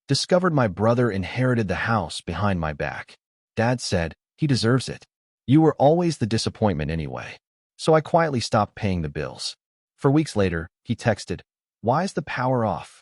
Discovered my brother inherited the house behind my back. Dad said, "He deserves it. You were always the disappointment anyway." So I quietly stopped paying the bills. For weeks later, he texted, "Why is the power off?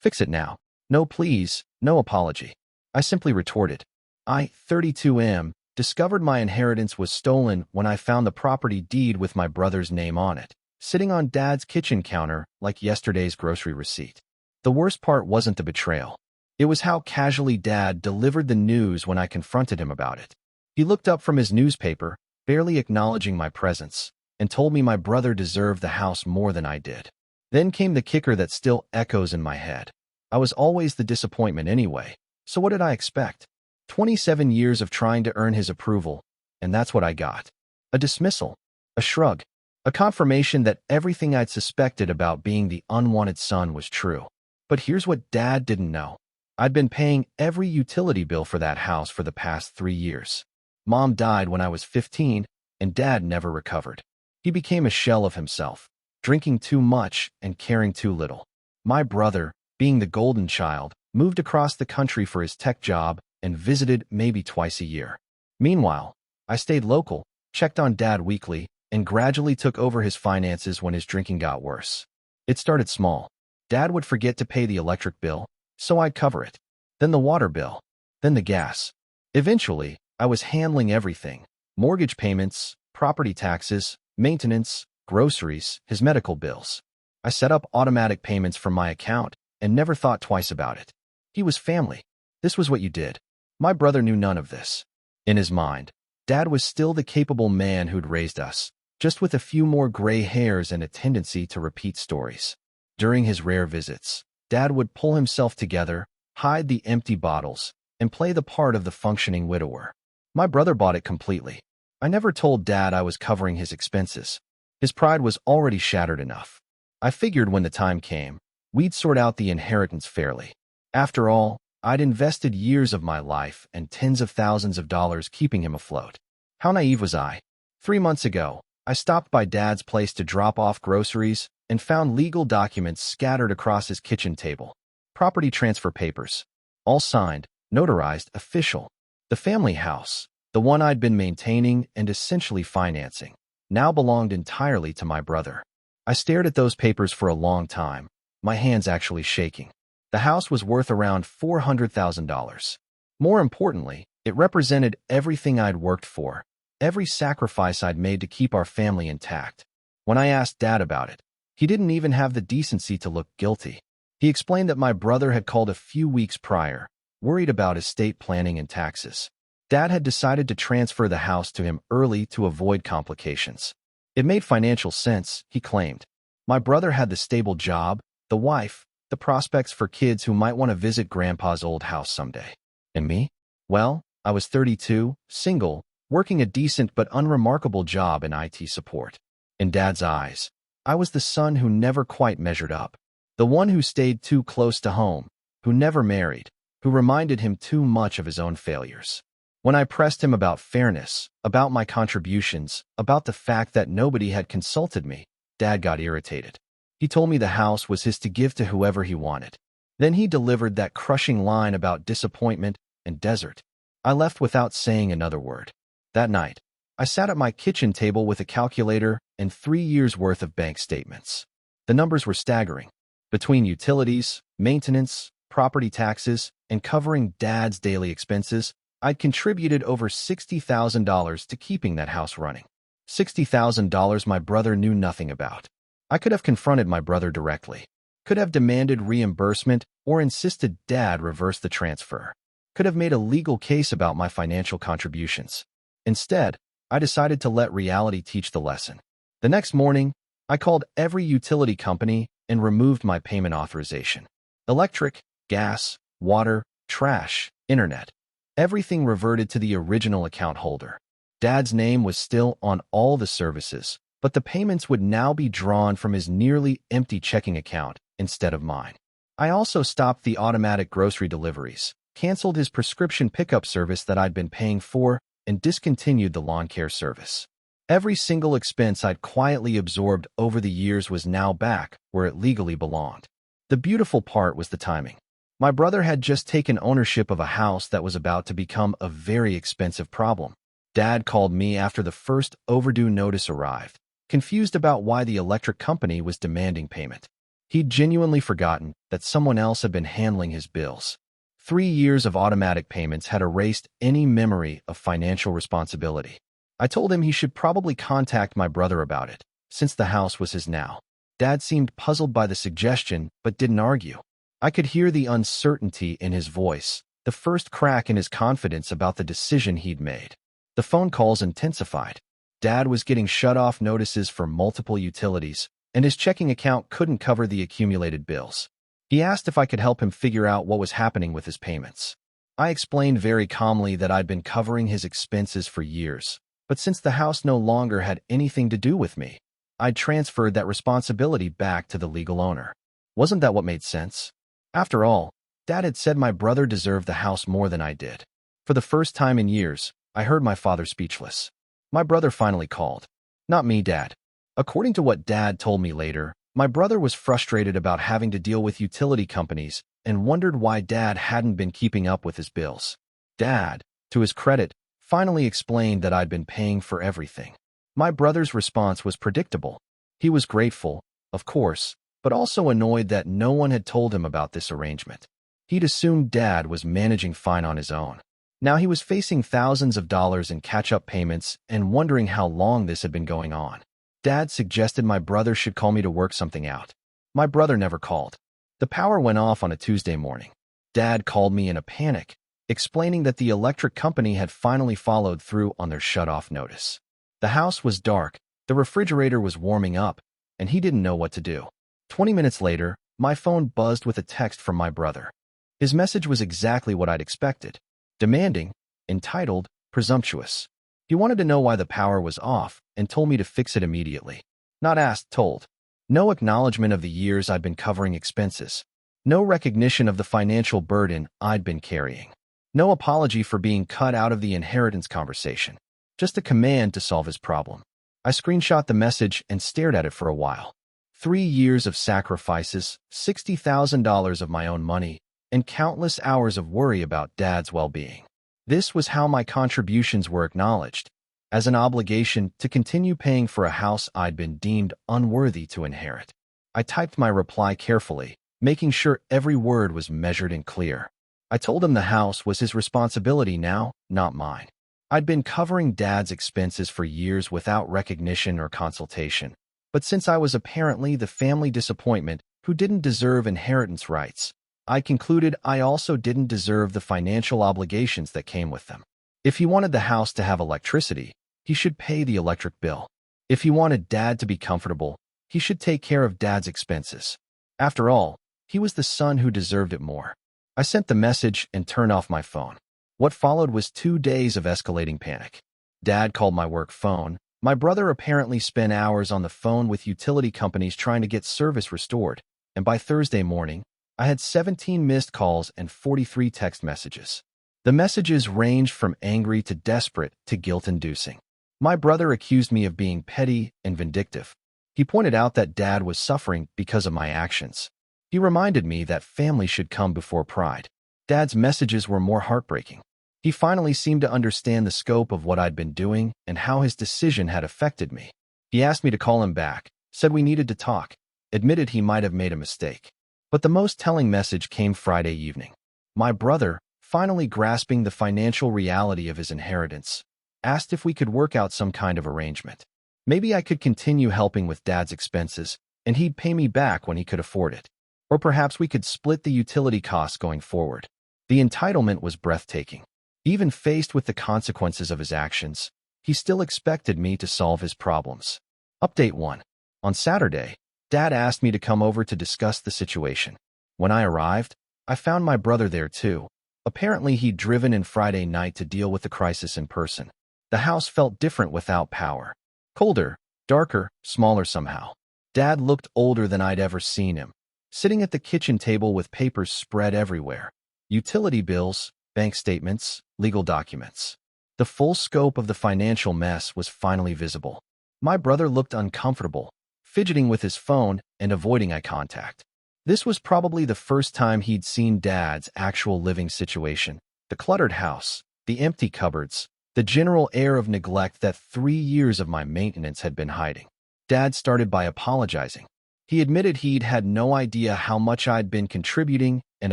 Fix it now. No please, no apology." I simply retorted, "I, 32 discovered my inheritance was stolen when I found the property deed with my brother's name on it, sitting on Dad's kitchen counter like yesterday's grocery receipt." The worst part wasn't the betrayal. It was how casually Dad delivered the news when I confronted him about it. He looked up from his newspaper, barely acknowledging my presence, and told me my brother deserved the house more than I did. Then came the kicker that still echoes in my head. I was always the disappointment anyway, so what did I expect? 27 years of trying to earn his approval, and that's what I got. A dismissal, a shrug, a confirmation that everything I'd suspected about being the unwanted son was true. But here's what Dad didn't know. I'd been paying every utility bill for that house for the past 3 years. Mom died when I was 15, and Dad never recovered. He became a shell of himself, drinking too much and caring too little. My brother, being the golden child, moved across the country for his tech job and visited maybe twice a year. Meanwhile, I stayed local, checked on Dad weekly, and gradually took over his finances when his drinking got worse. It started small. Dad would forget to pay the electric bill, so I'd cover it. Then the water bill. Then the gas. Eventually, I was handling everything: mortgage payments, property taxes, maintenance, groceries, his medical bills. I set up automatic payments from my account and never thought twice about it. He was family. This was what you did. My brother knew none of this. In his mind, Dad was still the capable man who'd raised us, just with a few more gray hairs and a tendency to repeat stories. During his rare visits, Dad would pull himself together, hide the empty bottles, and play the part of the functioning widower. My brother bought it completely. I never told Dad I was covering his expenses. His pride was already shattered enough. I figured when the time came, we'd sort out the inheritance fairly. After all, I'd invested years of my life and tens of thousands of dollars keeping him afloat. How naive was I? 3 months ago, I stopped by Dad's place to drop off groceries and found legal documents scattered across his kitchen table. Property transfer papers. All signed, notarized, official. The family house, the one I'd been maintaining and essentially financing, now belonged entirely to my brother. I stared at those papers for a long time, my hands actually shaking. The house was worth around $400,000. More importantly, it represented everything I'd worked for, every sacrifice I'd made to keep our family intact. When I asked Dad about it, he didn't even have the decency to look guilty. He explained that my brother had called a few weeks prior, worried about estate planning and taxes. Dad had decided to transfer the house to him early to avoid complications. It made financial sense, he claimed. My brother had the stable job, the wife, the prospects for kids who might want to visit Grandpa's old house someday. And me? Well, I was 32, single, working a decent but unremarkable job in IT support. In Dad's eyes, I was the son who never quite measured up, the one who stayed too close to home, who never married, who reminded him too much of his own failures. When I pressed him about fairness, about my contributions, about the fact that nobody had consulted me, Dad got irritated. He told me the house was his to give to whoever he wanted. Then he delivered that crushing line about disappointment and desert. I left without saying another word. That night, I sat at my kitchen table with a calculator and 3 years' worth of bank statements. The numbers were staggering. Between utilities, maintenance, property taxes, and covering Dad's daily expenses, I'd contributed over $60,000 to keeping that house running. $60,000 my brother knew nothing about. I could have confronted my brother directly, could have demanded reimbursement or insisted Dad reverse the transfer, could have made a legal case about my financial contributions. Instead, I decided to let reality teach the lesson. The next morning, I called every utility company and removed my payment authorization. Electric, gas, water, trash, internet. Everything reverted to the original account holder. Dad's name was still on all the services, but the payments would now be drawn from his nearly empty checking account instead of mine. I also stopped the automatic grocery deliveries, canceled his prescription pickup service that I'd been paying for, and discontinued the lawn care service. Every single expense I'd quietly absorbed over the years was now back where it legally belonged. The beautiful part was the timing. My brother had just taken ownership of a house that was about to become a very expensive problem. Dad called me after the first overdue notice arrived, confused about why the electric company was demanding payment. He'd genuinely forgotten that someone else had been handling his bills. 3 years of automatic payments had erased any memory of financial responsibility. I told him he should probably contact my brother about it, since the house was his now. Dad seemed puzzled by the suggestion, but didn't argue. I could hear the uncertainty in his voice, the first crack in his confidence about the decision he'd made. The phone calls intensified. Dad was getting shut-off notices for multiple utilities, and his checking account couldn't cover the accumulated bills. He asked if I could help him figure out what was happening with his payments. I explained very calmly that I'd been covering his expenses for years, but since the house no longer had anything to do with me, I'd transferred that responsibility back to the legal owner. Wasn't that what made sense? After all, Dad had said my brother deserved the house more than I did. For the first time in years, I heard my father speechless. My brother finally called. Not me, Dad. According to what Dad told me later, my brother was frustrated about having to deal with utility companies and wondered why Dad hadn't been keeping up with his bills. Dad, to his credit, finally explained that I'd been paying for everything. My brother's response was predictable. He was grateful, of course, but also annoyed that no one had told him about this arrangement. He'd assumed Dad was managing fine on his own. Now he was facing thousands of dollars in catch-up payments and wondering how long this had been going on. Dad suggested my brother should call me to work something out. My brother never called. The power went off on a Tuesday morning. Dad called me in a panic, explaining that the electric company had finally followed through on their shut-off notice. The house was dark, the refrigerator was warming up, and he didn't know what to do. 20 minutes later, my phone buzzed with a text from my brother. His message was exactly what I'd expected. Demanding, entitled, presumptuous. He wanted to know why the power was off and told me to fix it immediately. Not asked, told. No acknowledgement of the years I'd been covering expenses. No recognition of the financial burden I'd been carrying. No apology for being cut out of the inheritance conversation. Just a command to solve his problem. I screenshot the message and stared at it for a while. 3 years of sacrifices, $60,000 of my own money, and countless hours of worry about Dad's well-being. This was how my contributions were acknowledged, as an obligation to continue paying for a house I'd been deemed unworthy to inherit. I typed my reply carefully, making sure every word was measured and clear. I told him the house was his responsibility now, not mine. I'd been covering Dad's expenses for years without recognition or consultation. But since I was apparently the family disappointment who didn't deserve inheritance rights, I concluded I also didn't deserve the financial obligations that came with them. If he wanted the house to have electricity, he should pay the electric bill. If he wanted Dad to be comfortable, he should take care of Dad's expenses. After all, he was the son who deserved it more. I sent the message and turned off my phone. What followed was 2 days of escalating panic. Dad called my work phone. My brother apparently spent hours on the phone with utility companies trying to get service restored, and by Thursday morning, I had 17 missed calls and 43 text messages. The messages ranged from angry to desperate to guilt-inducing. My brother accused me of being petty and vindictive. He pointed out that Dad was suffering because of my actions. He reminded me that family should come before pride. Dad's messages were more heartbreaking. He finally seemed to understand the scope of what I'd been doing and how his decision had affected me. He asked me to call him back, said we needed to talk, admitted he might have made a mistake. But the most telling message came Friday evening. My brother, finally grasping the financial reality of his inheritance, asked if we could work out some kind of arrangement. Maybe I could continue helping with Dad's expenses, and he'd pay me back when he could afford it. Or perhaps we could split the utility costs going forward. The entitlement was breathtaking. Even faced with the consequences of his actions, he still expected me to solve his problems. Update 1. On Saturday, Dad asked me to come over to discuss the situation. When I arrived, I found my brother there too. Apparently, he'd driven in Friday night to deal with the crisis in person. The house felt different without power. Colder, darker, smaller somehow. Dad looked older than I'd ever seen him, sitting at the kitchen table with papers spread everywhere. Utility bills, bank statements, legal documents. The full scope of the financial mess was finally visible. My brother looked uncomfortable, fidgeting with his phone and avoiding eye contact. This was probably the first time he'd seen Dad's actual living situation. The cluttered house, the empty cupboards, the general air of neglect that 3 years of my maintenance had been hiding. Dad started by apologizing. He admitted he'd had no idea how much I'd been contributing and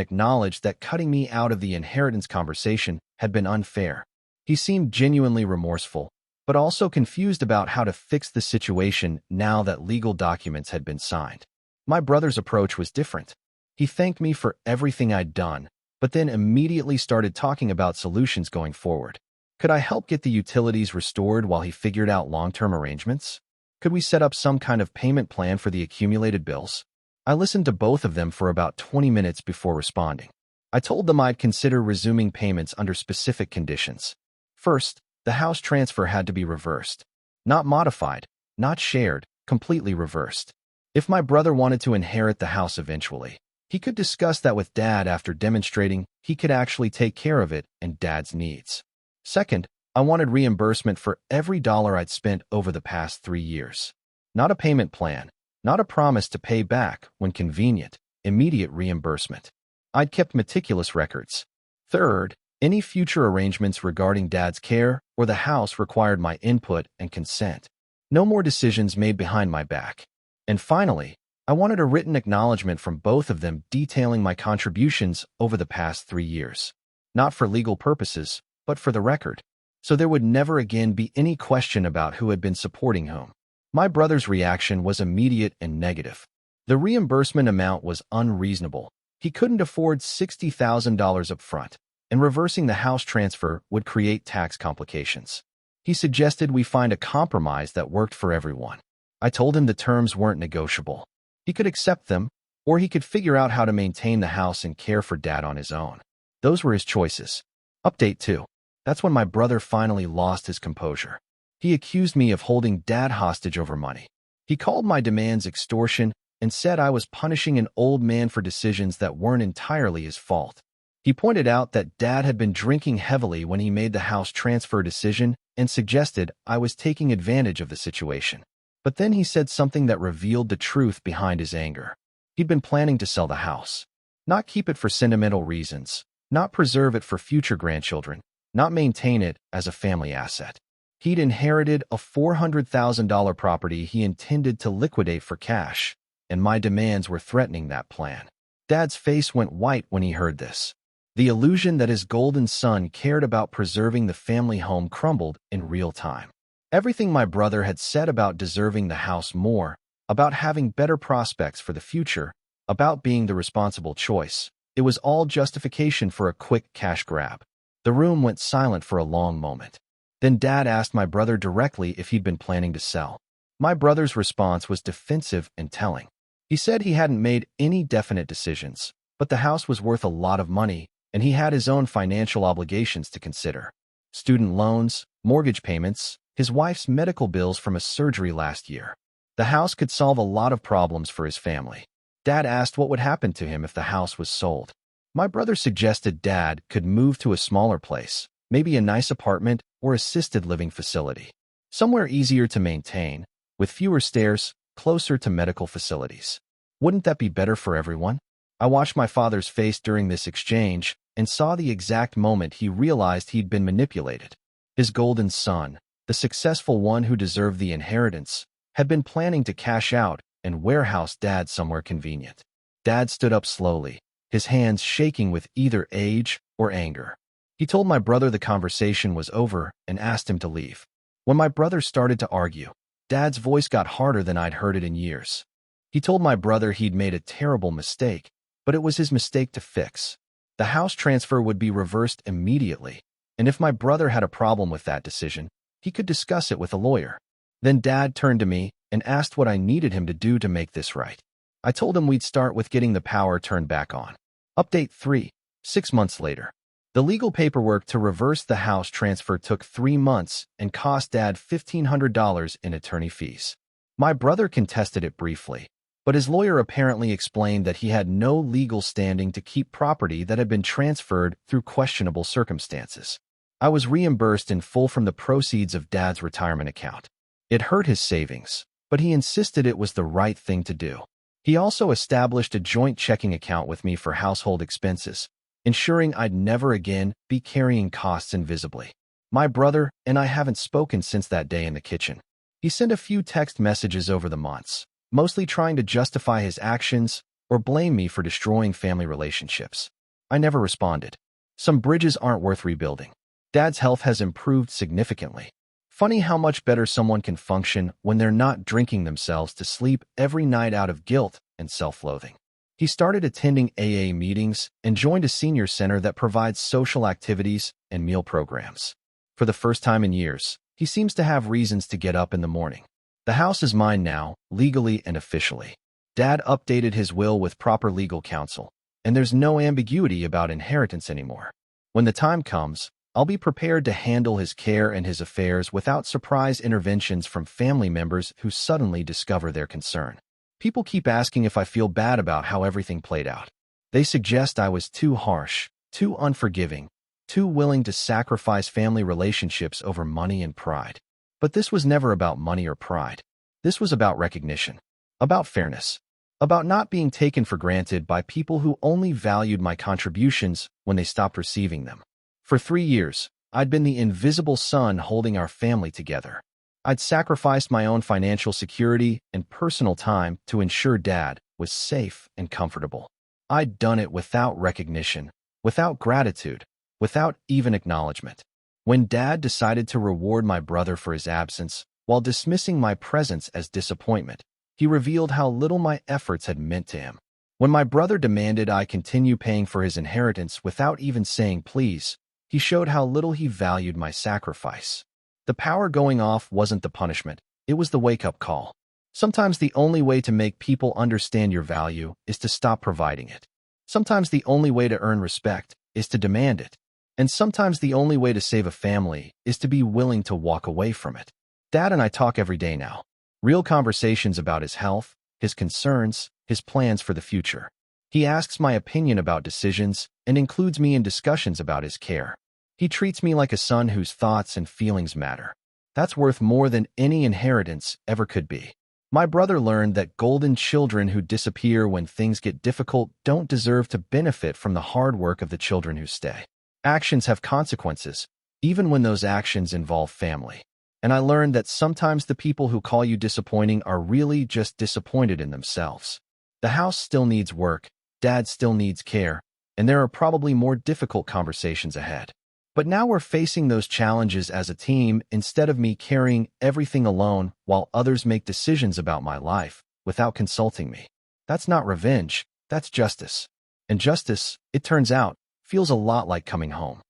acknowledged that cutting me out of the inheritance conversation had been unfair. He seemed genuinely remorseful, but also confused about how to fix the situation now that legal documents had been signed. My brother's approach was different. He thanked me for everything I'd done, but then immediately started talking about solutions going forward. Could I help get the utilities restored while he figured out long-term arrangements? Could we set up some kind of payment plan for the accumulated bills? I listened to both of them for about 20 minutes before responding. I told them I'd consider resuming payments under specific conditions. First, the house transfer had to be reversed. Not modified, not shared, completely reversed. If my brother wanted to inherit the house eventually, he could discuss that with Dad after demonstrating he could actually take care of it and Dad's needs. Second, I wanted reimbursement for every dollar I'd spent over the past 3 years. Not a payment plan, not a promise to pay back when convenient, immediate reimbursement. I'd kept meticulous records. Third, any future arrangements regarding Dad's care or the house required my input and consent. No more decisions made behind my back. And finally, I wanted a written acknowledgement from both of them detailing my contributions over the past 3 years. Not for legal purposes, but for the record. So there would never again be any question about who had been supporting whom. My brother's reaction was immediate and negative. The reimbursement amount was unreasonable. He couldn't afford $60,000 up front, and reversing the house transfer would create tax complications. He suggested we find a compromise that worked for everyone. I told him the terms weren't negotiable. He could accept them, or he could figure out how to maintain the house and care for Dad on his own. Those were his choices. Update 2. That's when my brother finally lost his composure. He accused me of holding Dad hostage over money. He called my demands extortion and said I was punishing an old man for decisions that weren't entirely his fault. He pointed out that Dad had been drinking heavily when he made the house transfer decision and suggested I was taking advantage of the situation. But then he said something that revealed the truth behind his anger. He'd been planning to sell the house. Not keep it for sentimental reasons, not preserve it for future grandchildren, not maintain it as a family asset. He'd inherited a $400,000 property he intended to liquidate for cash, and my demands were threatening that plan. Dad's face went white when he heard this. The illusion that his golden son cared about preserving the family home crumbled in real time. Everything my brother had said about deserving the house more, about having better prospects for the future, about being the responsible choice, it was all justification for a quick cash grab. The room went silent for a long moment. Then Dad asked my brother directly if he'd been planning to sell. My brother's response was defensive and telling. He said he hadn't made any definite decisions, but the house was worth a lot of money, and he had his own financial obligations to consider. Student loans, mortgage payments, his wife's medical bills from a surgery last year. The house could solve a lot of problems for his family. Dad asked what would happen to him if the house was sold. My brother suggested Dad could move to a smaller place, maybe a nice apartment or assisted living facility. Somewhere easier to maintain, with fewer stairs, closer to medical facilities. Wouldn't that be better for everyone? I watched my father's face during this exchange and saw the exact moment he realized he'd been manipulated. His golden son, the successful one who deserved the inheritance, had been planning to cash out and warehouse Dad somewhere convenient. Dad stood up slowly, his hands shaking with either age or anger. He told my brother the conversation was over and asked him to leave. When my brother started to argue, Dad's voice got harder than I'd heard it in years. He told my brother he'd made a terrible mistake, but it was his mistake to fix. The house transfer would be reversed immediately, and if my brother had a problem with that decision, he could discuss it with a lawyer. Then Dad turned to me and asked what I needed him to do to make this right. I told him we'd start with getting the power turned back on. Update 3. 6 months later. The legal paperwork to reverse the house transfer took 3 months and cost Dad $1,500 in attorney fees. My brother contested it briefly, but his lawyer apparently explained that he had no legal standing to keep property that had been transferred through questionable circumstances. I was reimbursed in full from the proceeds of Dad's retirement account. It hurt his savings, but he insisted it was the right thing to do. He also established a joint checking account with me for household expenses, ensuring I'd never again be carrying costs invisibly. My brother and I haven't spoken since that day in the kitchen. He sent a few text messages over the months, mostly trying to justify his actions or blame me for destroying family relationships. I never responded. Some bridges aren't worth rebuilding. Dad's health has improved significantly. Funny how much better someone can function when they're not drinking themselves to sleep every night out of guilt and self-loathing. He started attending AA meetings and joined a senior center that provides social activities and meal programs. For the first time in years, he seems to have reasons to get up in the morning. The house is mine now, legally and officially. Dad updated his will with proper legal counsel, and there's no ambiguity about inheritance anymore. When the time comes, I'll be prepared to handle his care and his affairs without surprise interventions from family members who suddenly discover their concern. People keep asking if I feel bad about how everything played out. They suggest I was too harsh, too unforgiving, too willing to sacrifice family relationships over money and pride. But this was never about money or pride. This was about recognition, about fairness, about not being taken for granted by people who only valued my contributions when they stopped receiving them. For 3 years, I'd been the invisible son holding our family together. I'd sacrificed my own financial security and personal time to ensure Dad was safe and comfortable. I'd done it without recognition, without gratitude, without even acknowledgement. When Dad decided to reward my brother for his absence while dismissing my presence as disappointment, he revealed how little my efforts had meant to him. When my brother demanded I continue paying for his inheritance without even saying please, he showed how little he valued my sacrifice. The power going off wasn't the punishment, it was the wake-up call. Sometimes the only way to make people understand your value is to stop providing it. Sometimes the only way to earn respect is to demand it. And sometimes the only way to save a family is to be willing to walk away from it. Dad and I talk every day now. Real conversations about his health, his concerns, his plans for the future. He asks my opinion about decisions and includes me in discussions about his care. He treats me like a son whose thoughts and feelings matter. That's worth more than any inheritance ever could be. My brother learned that golden children who disappear when things get difficult don't deserve to benefit from the hard work of the children who stay. Actions have consequences, even when those actions involve family. And I learned that sometimes the people who call you disappointing are really just disappointed in themselves. The house still needs work, Dad still needs care, and there are probably more difficult conversations ahead. But now we're facing those challenges as a team instead of me carrying everything alone while others make decisions about my life without consulting me. That's not revenge, that's justice. And justice, it turns out, feels a lot like coming home.